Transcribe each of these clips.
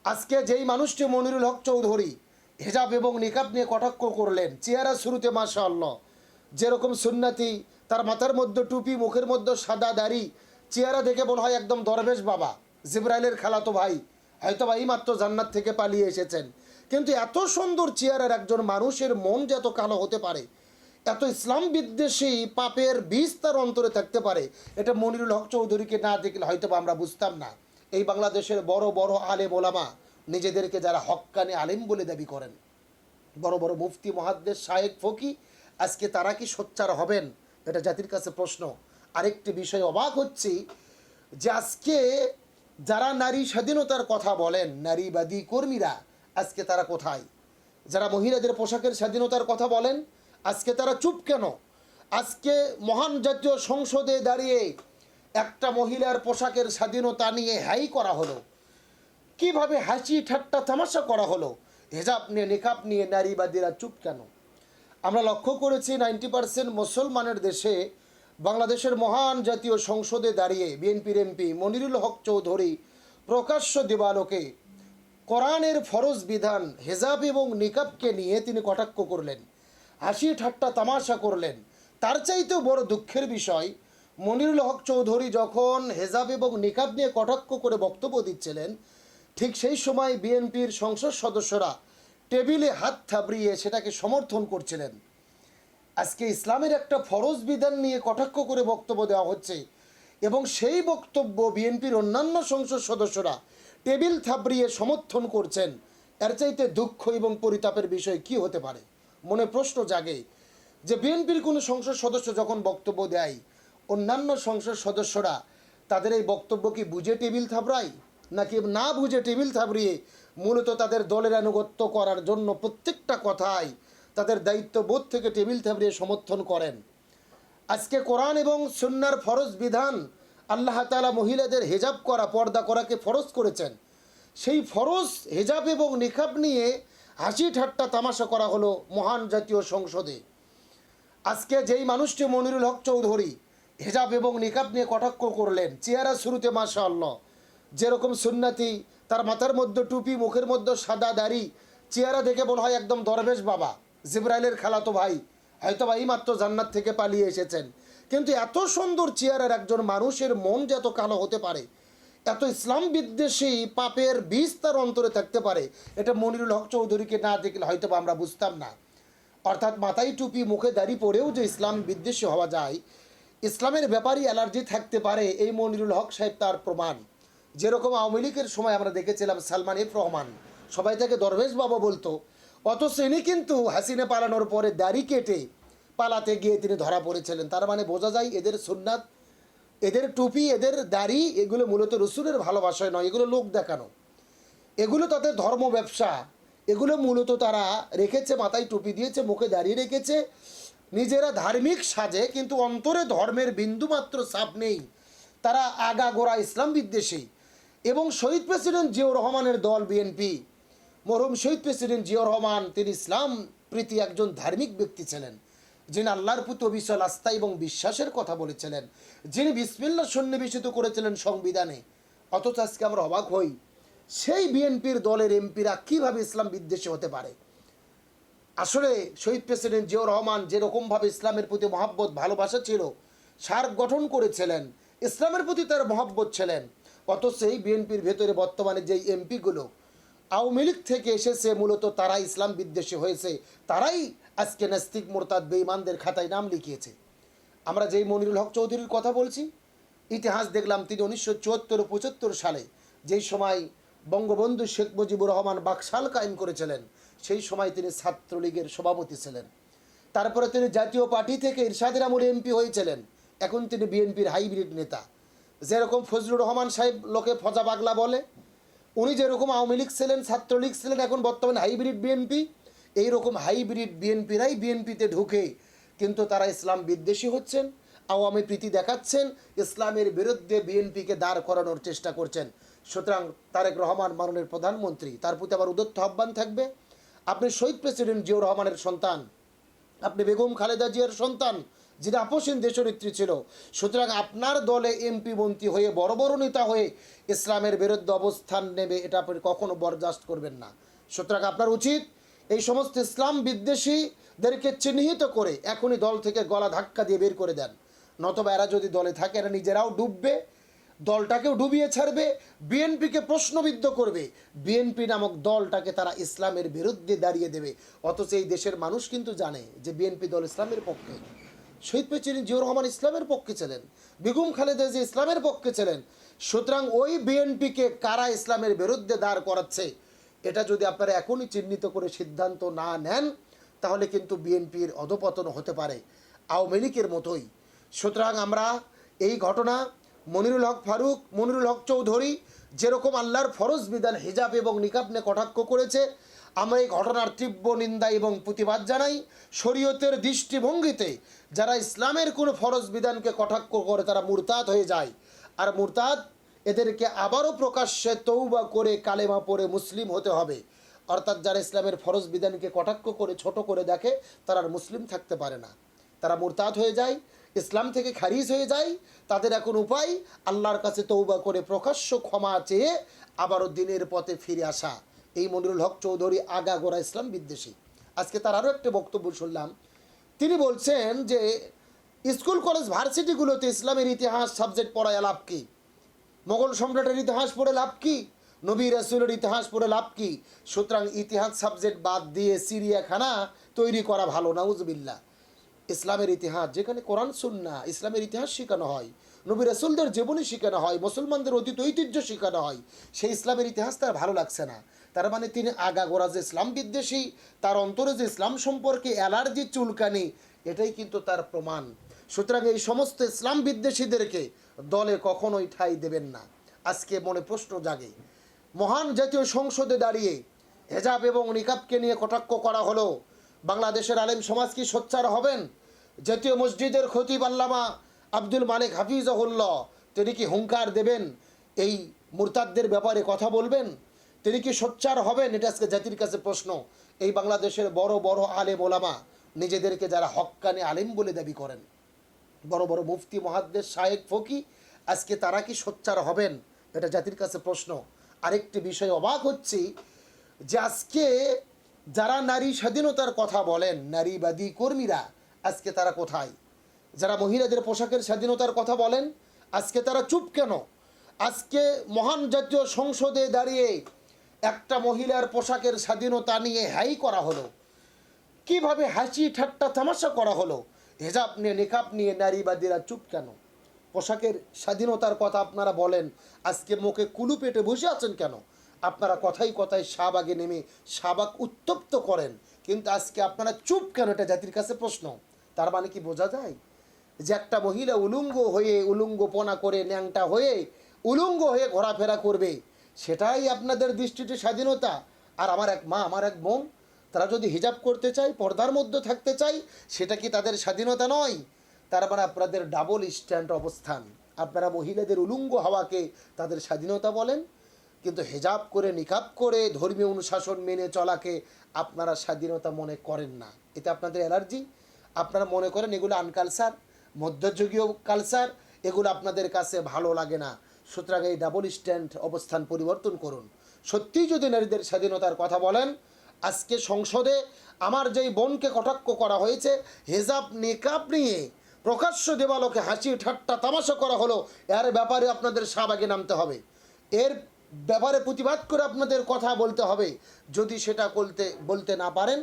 আজকে যেই মানুষটি মনিরুল হক চৌধুরী হিজাব এবং নিকাব নিয়ে কটাক্ষ করলেন, চেহারা শুরুতে মাশাআল্লাহ যেরকম সুন্নতি, তার মাথার মধ্যে টুপি, মুখের মধ্যে সাদা দাড়ি, চেহারা দেখে মনে হয় একদম দরবেশ বাবা, জিব্রাইলের খালাতো ভাই, হয়তো বা এইমাত্র জান্নাত থেকে পালিয়ে এসেছেন। কিন্তু এত সুন্দর চেহারার একজন মানুষের মন যে এত কালো হতে পারে, এত ইসলাম বিদ্বেষী পাপের বীজ তার অন্তরে থাকতে পারে, এটা মনিরুল হক চৌধুরীকে না দেখলে হয়তো বা আমরা বুঝতাম না। এই বাংলাদেশের বড় বড় আলেম ওলামা, নিজেদেরকে যারা হক্কানি আলেম বলে দাবি করেন, বড় বড় মুফতি, মুহাদ্দিস, শায়েখ, ফকি, আজকে তারা কি সোচ্চার হবেন? এটা জাতির কাছে প্রশ্ন। আরেকটি বিষয় অবাক হচ্ছি যে আজকে যারা নারী স্বাধীনতার কথা বলেন, নারীবাদী কর্মীরা, আজকে তারা কোথায়? যারা মহিলাদের পোশাকের স্বাধীনতার কথা বলেন, আজকে তারা চুপ কেন? আজকে মহান জাতীয় সংসদে দাঁড়িয়ে একটা মহিলার পোশাকের স্বাধীনতা নিয়ে হাই করা হলো, কিভাবে হাসি ঠাট্টা তামাশা করা হলো, হিজাব নিয়ে নিকাব নিয়ে নারীবাদীরা চুপ কেন? আমরা লক্ষ্য করেছি 90% মুসলমানের দেশে বাংলাদেশের মহান জাতীয় সংসদে দাঁড়িয়ে বিএনপির এমপি মনিরুল হক চৌধুরী প্রকাশ্য দিবালোকে কোরআনের ফরজ বিধান হিজাব এবং নিকাবকে নিয়ে তিনি কটাক্ষ করলেন, হাসি ঠাট্টা তামাশা করলেন। তার চাইতেও বড় দুঃখের বিষয়, মনিরুল হক চৌধুরী যখন হিজাব এবং নিকাব নিয়ে কটাক্ষ করে বক্তব্য দিচ্ছিলেন, ঠিক সেই সময় বিএনপির সংসদ সদস্যরা টেবিলে হাত থাবড়িয়ে সেটাকে সমর্থন করছিলেন। আজকে ইসলামের একটা ফরজ বিধান নিয়ে কটাক্ষ করে বক্তব্য দেওয়া হচ্ছে এবং সেই বক্তব্য বিএনপির অন্যান্য সংসদ সদস্যরা টেবিল থাবড়িয়ে সমর্থন করছেন। এর চাইতে দুঃখ এবং পরিতাপের বিষয় কি হতে পারে? মনে প্রশ্ন জাগে যে বিএনপির কোনো সংসদ সদস্য যখন বক্তব্য দেয়, অন্যান্য সংসদ সদস্যরা তাদের এই বক্তব্য কি বুঝে টেবিল থাবড়ায়, নাকি না বুঝে টেবিল থাবড়িয়ে মূলত তাদের দলের আনুগত্য করার জন্য প্রত্যেকটা কথাই তাদের দায়িত্ববোধ থেকে টেবিল থাবড়িয়ে সমর্থন করেন? আজকে কোরআন এবং সুন্নাহর ফরজ বিধান, আল্লাহ তাআলা মহিলাদের হিজাব করা, পর্দা করাকে ফরজ করেছেন। সেই ফরজ হিজাব এবং নিকাব নিয়ে হাসি ঠাট্টা তামাশা করা হলো মহান জাতীয় সংসদে। আজকে যেই মানুষটি মনিরুল হক চৌধুরী হিজাব এবং নিকাব নিয়ে কটাক্ষ করলেন, চেহারা শুরুতে মাশাআল্লাহ যেরকম সুন্নতি, তার মাথার মধ্যে টুপি, মুখের মধ্যে সাদা দাড়ি, চেহারা দেখে মনে হয় একদম দরবেশ বাবা, জিব্রাইলের খালাতো ভাই, হয়তো বা এইমাত্র জান্নাত থেকে পালিয়ে এসেছেন। কিন্তু এত সুন্দর চেহারার একজন মানুষের মন যে এত কালো হতে পারে, এত ইসলাম বিদ্বেষী পাপের বীজ তার অন্তরে থাকতে পারে, এটা মনিরুল হক চৌধুরীকে না দেখলে হয়তো বা আমরা বুঝতাম না। অর্থাৎ মাথায় টুপি, মুখে দাড়ি পরেও যে ইসলাম বিদ্বেষী হওয়া যায়, ইসলামের ব্যাপারই অ্যালার্জি থাকতে পারে, এই মনিরুল হক সাহেব তার প্রমাণ। যেরকম আওয়ামী লীগের সময় আমরা দেখেছিলাম সালমান এফ রহমান, সবাই তাকে দরবেশ বাবা বলতো, অথচ ইনি কিন্তু হাসিনা পালানোর পরে দাড়ি কেটে পালাতে গিয়ে তিনি ধরা পড়েছিলেন। তার মানে বোঝা যায় এদের সুন্নাত, এদের টুপি, এদের দাড়ি, এগুলো মূলত রসুলের ভালোবাসায় নয়, এগুলো লোক দেখানো, এগুলো তাদের ধর্ম ব্যবসা। এগুলো মূলত তারা রেখেছে, মাথায় টুপি দিয়েছে, মুখে দাঁড়িয়ে রেখেছে, নিজেরা ধার্মিক সাজে, কিন্তু অন্তরে ধর্মের বিন্দুমাত্র ছাপ নেই। তারা আগাগোড়া ইসলাম বিদ্বেষী। এবং শহীদ প্রেসিডেন্ট জিয়াউর রহমানের দল বিএনপি, মরহুম শহীদ প্রেসিডেন্ট জিয়াউর রহমান, তিনি ইসলাম প্রীতি একজন ধার্মিক ব্যক্তি ছিলেন, যিনি আল্লাহর প্রতি অবিচল আস্থা এবং বিশ্বাসের কথা বলেছিলেন, যিনি বিসমিল্লাহ সন্নিবেশিত করেছিলেন সংবিধানে। অথচ আজকে আমরা অবাক হই, সেই বিএনপির দলের এমপিরা কীভাবে ইসলাম বিদ্বেষী হতে পারে? আসলে শহীদ প্রেসিডেন্ট জিয়াউর রহমান যেরকমভাবে ইসলামের প্রতি মহাব্বত, ভালোবাসা ছিল, সার্ক গঠন করেছিলেন, ইসলামের প্রতি তার মহাব্বত ছিলেন, অথচ এই বিএনপির ভেতরে বর্তমানে যেই এমপিগুলো আওয়ামী লীগ থেকে এসেছে, মূলত তারাই ইসলাম বিদ্বেষী হয়েছে, তারাই আজকে নাস্তিক, মোরতাদ, বেঈমানদের খাতায় নাম লিখিয়েছে। আমরা যেই মনিরুল হক চৌধুরীর কথা বলছি, ইতিহাস দেখলাম তিনি 1974-75 সালে যেই সময় বঙ্গবন্ধু শেখ মুজিবুর রহমান বাকশাল কায়েম করেছিলেন, সেই সময় তিনি ছাত্রলীগের সভাপতি ছিলেন। তারপরে তিনি জাতীয় পার্টি থেকে ইরশাদের আমলে এমপি হয়েছিলেন, এখন তিনি বিএনপির হাইব্রিড নেতা। যেরকম ফজলুর রহমান সাহেব লোকে ফজা পাগলা বলে, উনি যেরকম আওয়ামী লীগ ছিলেন, ছাত্রলীগ ছিলেন, এখন বর্তমানে হাইব্রিড বিএনপি। এইরকম হাইব্রিড বিএনপিরাই বিএনপিতে ঢুকে কিন্তু তারা ইসলাম বিদ্বেষী হচ্ছেন, আওয়ামী প্রীতি দেখাচ্ছেন, ইসলামের বিরুদ্ধে বিএনপিকে দাঁড় করানোর চেষ্টা করছেন। সুতরাং তারেক রহমান মাননীয় প্রধানমন্ত্রী, তার প্রতি আবার উদ্যত আহ্বান থাকবে, আপনি শহীদ প্রেসিডেন্ট জিয়াউর রহমানের সন্তান, আপনি বেগম খালেদা জিয়ার সন্তান, যিনি আপসীন দেশনেত্রী ছিল। সুতরাং আপনার দলে এমপি মন্ত্রী হয়ে বড় বড় নেতা হয়ে ইসলামের বিরুদ্ধে অবস্থান নেবে, এটা আপনি কখনো বরদাস্ত করবেন না। সুতরাং আপনার উচিত এই সমস্ত ইসলাম বিদ্বেষীদেরকে চিহ্নিত করে এখনই দল থেকে গলা ধাক্কা দিয়ে বের করে দেন, নতবা এরা যদি দলে থাকে এরা নিজেরাও ডুববে, দলটাকেও ডুবিয়ে ছাড়বে, বিএনপিকে প্রশ্নবিদ্ধ করবে, বিএনপি নামক দলটাকে তারা ইসলামের বিরুদ্ধে দাঁড়িয়ে দেবে। অথচ এই দেশের মানুষ কিন্তু জানে যে বিএনপি দল ইসলামের পক্ষে, শহীদ প্রেসিডেন্ট জিয়াউর রহমান ইসলামের পক্ষে ছিলেন, বেগম খালেদা জিয়া ইসলামের পক্ষে ছিলেন। সুতরাং ওই বিএনপিকে কারা ইসলামের বিরুদ্ধে দাঁড় করাচ্ছে, এটা যদি আপনারা এখনই চিহ্নিত করে সিদ্ধান্ত না নেন, তাহলে কিন্তু বিএনপির অধপতন হতে পারে আওয়ামী লীগের মতোই। সুতরাং আমরা এই ঘটনা মনিরুল হক ফারুক, মনিরুল হক চৌধুরী যেরকম আল্লাহর ফরজ বিধান হিজাব এবং নিকাব নিয়ে কটাক্ষ করেছে, আমরা এই ঘটনার তীব্র নিন্দা এবং প্রতিবাদ জানাই। শরীয়তের দৃষ্টিভঙ্গিতে যারা ইসলামের কোনো ফরজ বিধানকে কটাক্ষ করে তারা মুরতাদ হয়ে যায়, আর মুরতাদ এদেরকে আবারও প্রকাশ্যে তৌবা করে কালেমা পড়ে মুসলিম হতে হবে। অর্থাৎ যারা ইসলামের ফরজ বিধানকে কটাক্ষ করে ছোট করে দেখে তারা আর মুসলিম থাকতে পারে না, তারা মুরতাদ হয়ে যায়, ইসলাম থেকে খারিজ হয়ে যায়। তাদের এখন উপায় আল্লাহর কাছে তৌবা করে প্রকাশ্য ক্ষমা চেয়ে আবারও দিনের পথে ফিরে আসা। এই মনিরুল হক চৌধুরী আগাগোড়া ইসলাম বিদ্বেষী। আজকে তার আরও একটা বক্তব্য শুনলাম, তিনি বলছেন যে স্কুল কলেজ ভার্সিটিগুলোতে ইসলামের ইতিহাস সাবজেক্ট পড়ায় লাভ কি, মোগল সম্রাটের ইতিহাস পড়ে লাভ কি, নবী রাসূলের ইতিহাস পড়ে লাভ কি। সুতরাং ইতিহাস সাবজেক্ট বাদ দিয়ে চিড়িয়াখানা তৈরি করা ভালো, নাউজুবিল্লাহ। ইসলামের ইতিহাস যেখানে কোরআন সুন্নাহ ইসলামের ইতিহাস শেখানো হয়, নবী রাসূলদের জীবনী শেখানো হয়, মুসলমানদের অতীত ঐতিহ্য শেখানো হয়, সেই ইসলামের ইতিহাস তার ভালো লাগছে না। তার মানে তিনি আগাগোড়া যে ইসলাম বিদ্বেষী, তার অন্তরে যে ইসলাম সম্পর্কে অ্যালার্জি চুলকানি, এটাই কিন্তু তার প্রমাণ। সুতরাং এই সমস্ত ইসলাম বিদ্বেষীদেরকে দলে কখনোই ঠাঁই দেবেন না। আজকে মনে প্রশ্ন জাগে, মহান জাতীয় সংসদে দাঁড়িয়ে হেজাব এবং নিকাবকে নিয়ে কটাক্ষ করা হলো, বাংলাদেশের আলেম সমাজ কি সোচ্চার হবেন? জাতীয় মসজিদের খতিব আল্লামা আব্দুল মালিক হাফিজাহুল্লাহ তিনি কি হুঙ্কার দেবেন, এই মুরতাদদের ব্যাপারে কথা বলবেন? তিনি কি সোচ্চার হবেন? এটা আজকে জাতির কাছে প্রশ্ন। এই বাংলাদেশের বড় বড় আলেম ওলামা, নিজেদেরকে যারা হক্কানি আলেম বলে দাবি করেন, বড় বড় মুফতি মুহাদ্দিস শায়েখ ফকি, আজকে তারা কি সোচ্চার হবেন? এটা জাতির কাছে প্রশ্ন। আরেকটি বিষয় অবাক হচ্ছি যে আজকে যারা নারী স্বাধীনতার কথা বলেন, নারীবাদী কর্মীরা, আজকে তারা কোথায়? যারা মহিলাদের পোশাকের স্বাধীনতার কথা বলেন, আজকে তারা চুপ কেন? আজকে মহান জাতীয় সংসদে দাঁড়িয়ে একটা মহিলার পোশাকের স্বাধীনতা নিয়ে হাই করা হলো, কিভাবে হাসি ঠাট্টা তামাশা করা হলো, হেজাব নিয়ে নিকাব নিয়ে নারীবাদীরা চুপ কেন? পোশাকের স্বাধীনতার কথা আপনারা বলেন, আজকে মুখে কুলু পেটে বসে আছেন কেন? আপনারা কথাই কথায় শাহবাগে নেমে শাহবাগ উত্তপ্ত করেন, কিন্তু আজকে আপনারা চুপ কেন? এটা জাতির কাছে প্রশ্ন। তার মানে কি বোঝা যায় যে একটা মহিলা উলঙ্গ হয়ে, উলঙ্গপনা করে, ন্যাংটা হয়ে, উলঙ্গ হয়ে ঘোরাফেরা করবে, সেটাই আপনাদের দৃষ্টিতে স্বাধীনতা? আর আমার এক মা, আমার এক বোন, তারা যদি হিজাব করতে চায়, পর্দার মধ্যে থাকতে চায়, সেটা কি তাদের স্বাধীনতা নয়? তার মানে আপনাদের ডাবল স্ট্যান্ড অবস্থান। আপনারা মহিলাদের উলঙ্গ হওয়াকে তাদের স্বাধীনতা বলেন, কিন্তু হিজাব করে নিকাব করে ধর্মীয় অনুশাসন মেনে চলাকে আপনারা স্বাধীনতা মনে করেন না। এতে আপনাদের অ্যালার্জি। আপনারা মনে করেন এগুলো আনকালচার, মধ্যযুগীয় কালচার, এগুলো আপনাদের কাছে ভালো লাগে না। সুতরাং এই ডাবল স্ট্যান্ড অবস্থান পরিবর্তন করুন। সত্যিই যদি নারীদের স্বাধীনতার কথা বলেন, আজকে সংসদে আমার যেই বোনকে কটাক্ষ করা হয়েছে, হেজাব নিকাব নিয়ে প্রকাশ্য দেবালোকে হাসি ঠাট্টা তামাশা করা হলো, এর ব্যাপারে আপনাদের শাহবাগে নামতে হবে, এর ব্যাপারে প্রতিবাদ করে আপনাদের কথা বলতে হবে। যদি সেটা বলতে না পারেন,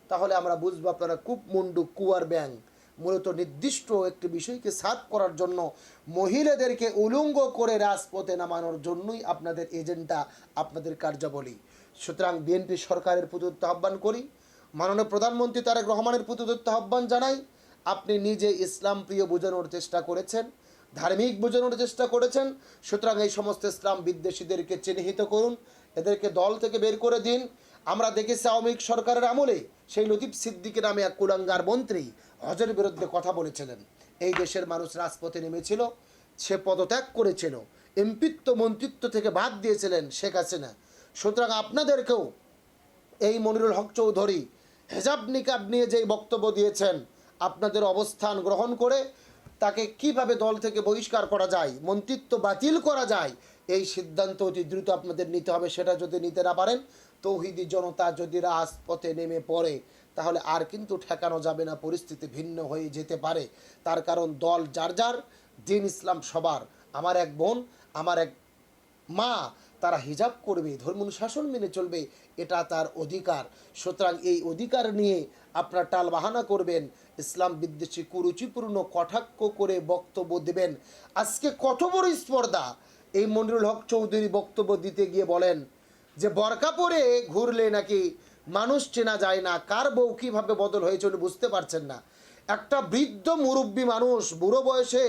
তাহলে আমরা বুঝবো আপনারা কূপ মুন্ডু কুয়ার ব্যাং। মূলত নির্দিষ্ট একটি বিষয়কে সাফ করার জন্য, মহিলাদেরকে উলঙ্গ করে রাজপথে নামানোর জন্যই আপনাদের এজেন্ডা, আপনাদের কার্যাবলী। সুতরাং বিএনপি সরকারের প্রতি আহ্বান করি, মাননীয় প্রধানমন্ত্রী তারেক রহমানের প্রতি আহ্বান জানাই, আপনি নিজে ইসলাম প্রিয় বোঝানোর চেষ্টা করেছেন, ধার্মিক বোঝানোর চেষ্টা করেছেন। সুতরাং এই সমস্ত ইসলাম বিদ্বেষীদেরকে চিহ্নিত করুন, এদেরকে দল থেকে বের করে দিন। আমরা দেখেছি আওয়ামী লীগ সরকারের আমলে সেই লতিফ সিদ্দিকী নামে এক কুলাঙ্গার মন্ত্রী হজের বিরুদ্ধে কথা বলেছিলেন। এই দেশের মানুষ রাজপথে নেমেছিল, সে পদত্যাগ করেছিল, এমপিত্ব মন্ত্রিত্ব থেকে বাদ দিয়েছিলেন শেখ হাসিনা। সুতরাং আপনাদেরকেও এই মনিরুল হক চৌধুরী হেজাব নিকাব নিয়ে যেই বক্তব্য দিয়েছেন, আপনাদের অবস্থান গ্রহণ করে তাকে কিভাবে দল থেকে বহিষ্কার করা যায়, মন্ত্রিত্ব বাতিল করা যায়, এই সিদ্ধান্ত অতি দ্রুত আপনাদের নিতে হবে। সেটা যদি নিতে না পারেন, তৌহিদি জনতা যদি রাজপথে নেমে পড়ে, তাহলে আর কিন্তু ঠেকানো যাবে না, পরিস্থিতি ভিন্ন হয়ে যেতে পারে। তার কারণ দল যার যার, দিন ইসলাম সবার। আমার এক বোন, আমার এক মা, তারা হিজাব করবে, ধর্ম অনুশাসন মেনে চলবে, এটা তার অধিকার। সুতরাং এই অধিকার নিয়ে আপনারা টালবাহানা করবেন, ইসলাম বিদ্বেষী কুরুচিপূর্ণ কটাক্ষ করে বক্তব্য দেবেন। আজকে কত বড় স্পর্ধা! এই মনিরুল হক চৌধুরী বক্তব্য দিতে গিয়ে বলেন যে বরকা পরে ঘুরলে নাকি মানুষ চেনা যায় না, কার বউ কীভাবে বদল হয়েছে উনি বুঝতে পারছেন না। একটা বৃদ্ধ মুরব্বী মানুষ বুড়ো বয়সে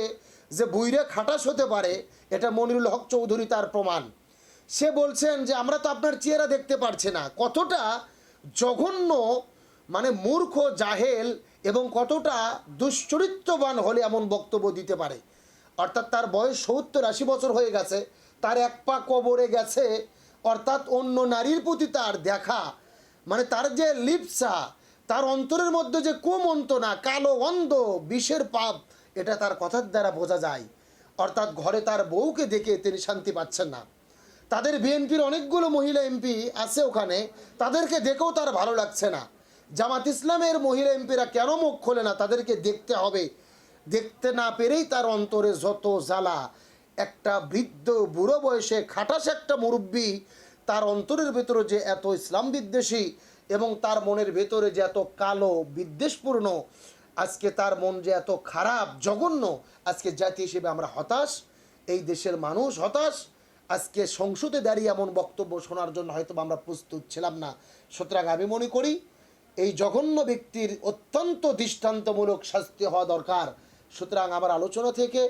যে বুইরে খাটাস হতে পারে, এটা মনিরুল হক চৌধুরী তার প্রমাণ। সে বলছেন যে আমরা তো আপনার চেহারা দেখতে পারছি না। কতটা জঘন্য, মানে মূর্খ, জাহেল এবং কতটা দুশ্চরিত্রবান হলে এমন বক্তব্য দিতে পারে। অর্থাৎ তার বয়স 70-80 বছর হয়ে গেছে, তার এক পা কবরে গেছে, অর্থাৎ অন্য নারীর প্রতি তার দেখা, মানে তার যে লিপ্সা, তার অন্তরের মধ্যে যে কুমন্ত্রণা, কালো অন্ধ বিষের পাপ, এটা তার কথার দ্বারা বোঝা যায়। অর্থাৎ ঘরে তার বউকে দেখে তিনি শান্তি পাচ্ছেন না। তাদের বিএনপির অনেকগুলো মহিলা এমপি আছে ওখানে, তাদেরকে দেখেও তার ভালো লাগছে না। জামাত ইসলামের মহিলা এমপিরা কেন মুখ খোলে না, তাদেরকে দেখতে হবে। দেখতে না পেরেই তার অন্তরে যত জ্বালা। একটা বৃদ্ধ বুড়ো বয়সে খাটাস একটা মুরব্বী, তার অন্তরের ভেতরে যে এত ইসলাম বিদ্বেষী এবং তার মনের ভেতরে যে এত কালো বিদ্বেষপূর্ণ, আজকে তার মন যে এত খারাপ জঘন্য, আজকে জাতি হিসেবে আমরা হতাশ, এই দেশের মানুষ হতাশ। আজকে সংসদে দাঁড়িয়ে এমন বক্তব্য শোনার জন্য হয়তো আমরা প্রস্তুত ছিলাম না। সুতরাং আমি মনে করি এই জঘন্য ব্যক্তির অত্যন্ত দৃষ্টান্তমূলক শাস্তি হওয়া দরকার। সুতরাং আমার আলোচনা থেকে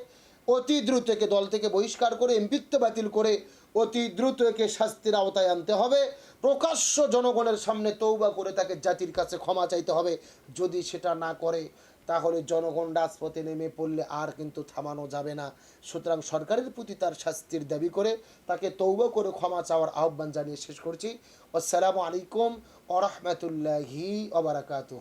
অতি দ্রুত একে দল থেকে বহিষ্কার করে এমপিত্ব বাতিল করে অতি দ্রুত একে শাস্তির আওতায় আনতে হবে। প্রকাশ্য জনগণের সামনে তৌবা করে তাকে জাতির কাছে ক্ষমা চাইতে হবে। যদি সেটা না করে, তাহলে জনগণ রাজপথে নেমে পড়লে আর কিন্তু থামানো যাবে না। সুতরাং সরকারের প্রতি তার শাস্তির দাবি করে তাকে তৌবা করে ক্ষমা চাওয়ার আহ্বান জানিয়ে শেষ করছি। আসসালামু আলাইকুম ওয়া রাহমাতুল্লাহি ওয়া বারাকাতুহু।